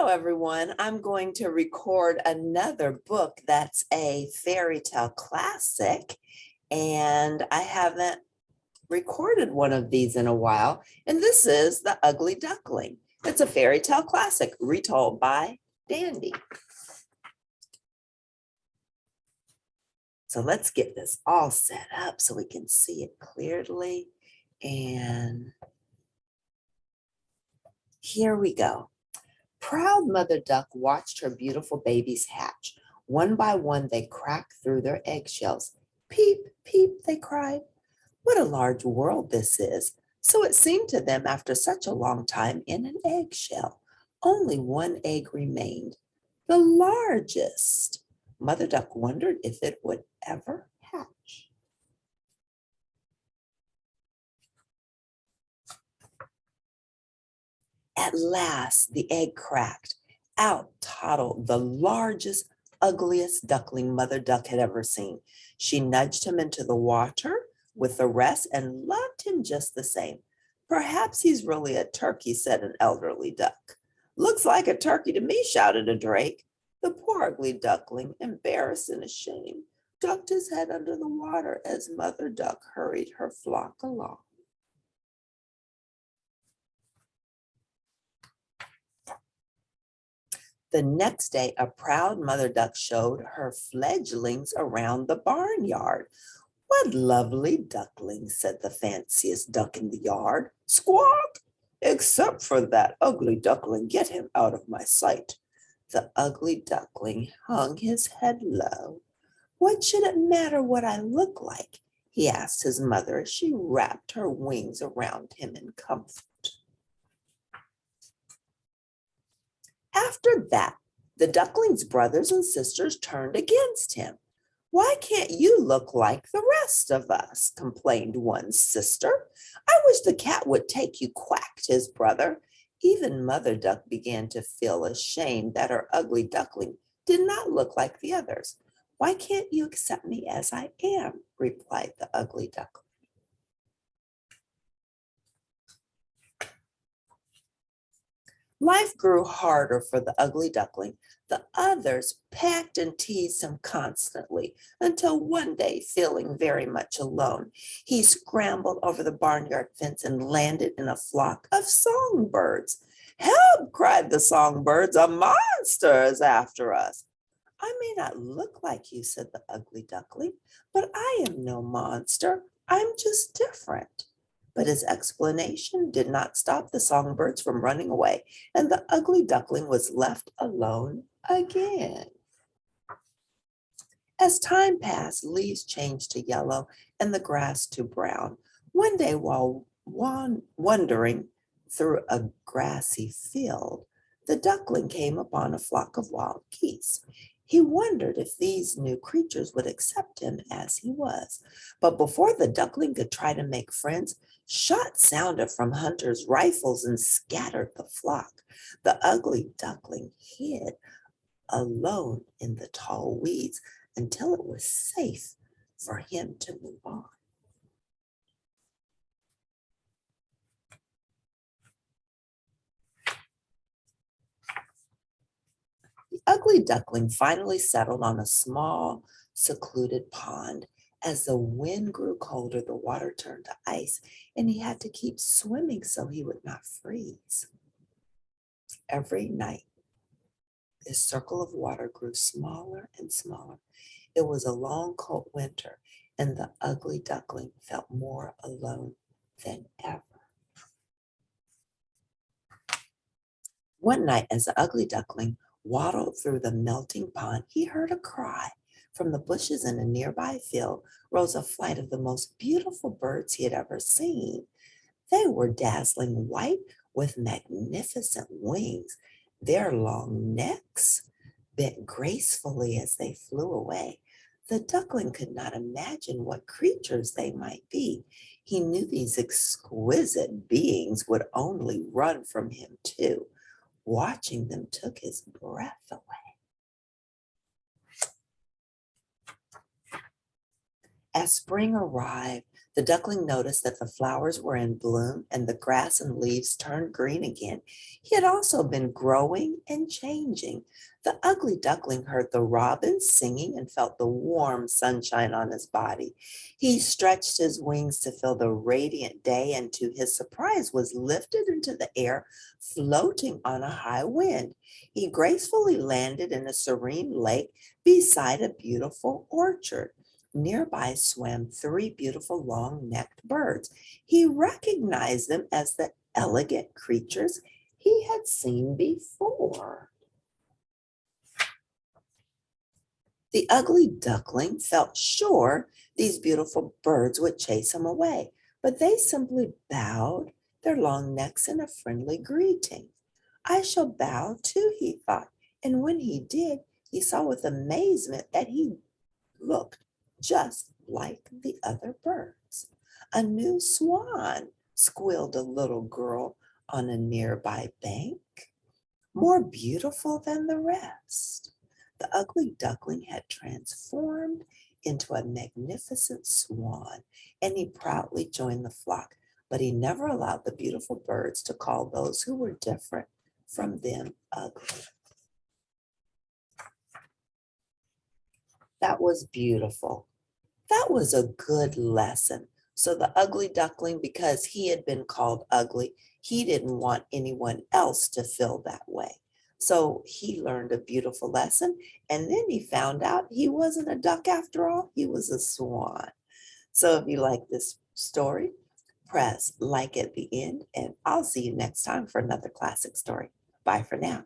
Hello, everyone. I'm going to record another book that's a fairy tale classic, and I haven't recorded one of these in a while, and this is The Ugly Duckling. It's a fairy tale classic retold by Dandi. So let's get this all set up so we can see it clearly, and here we go. Proud Mother Duck watched her beautiful babies hatch. One by one, they cracked through their eggshells. Peep, peep, they cried. What a large world this is. So it seemed to them after such a long time in an eggshell. Only one egg remained, the largest. Mother Duck wondered if it would ever hatch. At last, the egg cracked. Out toddled the largest, ugliest duckling Mother Duck had ever seen. She nudged him into the water with the rest and loved him just the same. Perhaps he's really a turkey, said an elderly duck. Looks like a turkey to me, shouted a drake. The poor ugly duckling, embarrassed and ashamed, ducked his head under the water as Mother Duck hurried her flock along. The next day, a proud Mother Duck showed her fledglings around the barnyard. What lovely ducklings, said the fanciest duck in the yard. Squawk! Except for that ugly duckling, get him out of my sight. The ugly duckling hung his head low. What should it matter what I look like? He asked his mother as she wrapped her wings around him in comfort. After that, the duckling's brothers and sisters turned against him. Why can't you look like the rest of us? Complained one sister. I wish the cat would take you, quacked his brother. Even Mother Duck began to feel ashamed that her ugly duckling did not look like the others. Why can't you accept me as I am? Replied the ugly duckling. Life grew harder for the ugly duckling. The others pecked and teased him constantly until one day, feeling very much alone, he scrambled over the barnyard fence and landed in a flock of songbirds. Help, cried the songbirds, a monster is after us. I may not look like you, said the ugly duckling, but I am no monster. I'm just different. But his explanation did not stop the songbirds from running away, and the ugly duckling was left alone again. As time passed, leaves changed to yellow and the grass to brown. One day, while wandering through a grassy field, the duckling came upon a flock of wild geese. He wondered if these new creatures would accept him as he was. But before the duckling could try to make friends, shots sounded from hunters' rifles and scattered the flock. The ugly duckling hid alone in the tall weeds until it was safe for him to move on. The ugly duckling finally settled on a small, secluded pond. As the wind grew colder, the water turned to ice, and he had to keep swimming so he would not freeze. Every night, this circle of water grew smaller and smaller. It was a long, cold winter, and the ugly duckling felt more alone than ever. One night, as the ugly duckling waddled through the melting pond, he heard a cry. From the bushes in a nearby field rose a flight of the most beautiful birds he had ever seen. They were dazzling white with magnificent wings. Their long necks bent gracefully as they flew away. The duckling could not imagine what creatures they might be. He knew these exquisite beings would only run from him too. Watching them took his breath away. As spring arrived, The duckling noticed that the flowers were in bloom and the grass and leaves turned green again. He had also been growing and changing. The ugly duckling heard the robins singing and felt the warm sunshine on his body. He stretched his wings to feel the radiant day and to his surprise was lifted into the air, floating on a high wind. He gracefully landed in a serene lake beside a beautiful orchard. Nearby swam three beautiful long-necked birds. He recognized them as the elegant creatures he had seen before. The ugly duckling felt sure these beautiful birds would chase him away, but they simply bowed their long necks in a friendly greeting. I shall bow too, he thought, and when he did, he saw with amazement that he looked just like the other birds. A new swan, squealed a little girl on a nearby bank, more beautiful than the rest. The ugly duckling had transformed into a magnificent swan, and he proudly joined the flock, but he never allowed the beautiful birds to call those who were different from them ugly. That was beautiful. That was a good lesson. So the ugly duckling, because he had been called ugly, he didn't want anyone else to feel that way. So he learned a beautiful lesson, and then he found out he wasn't a duck after all, he was a swan. So if you like this story, press like at the end, and I'll see you next time for another classic story. Bye for now.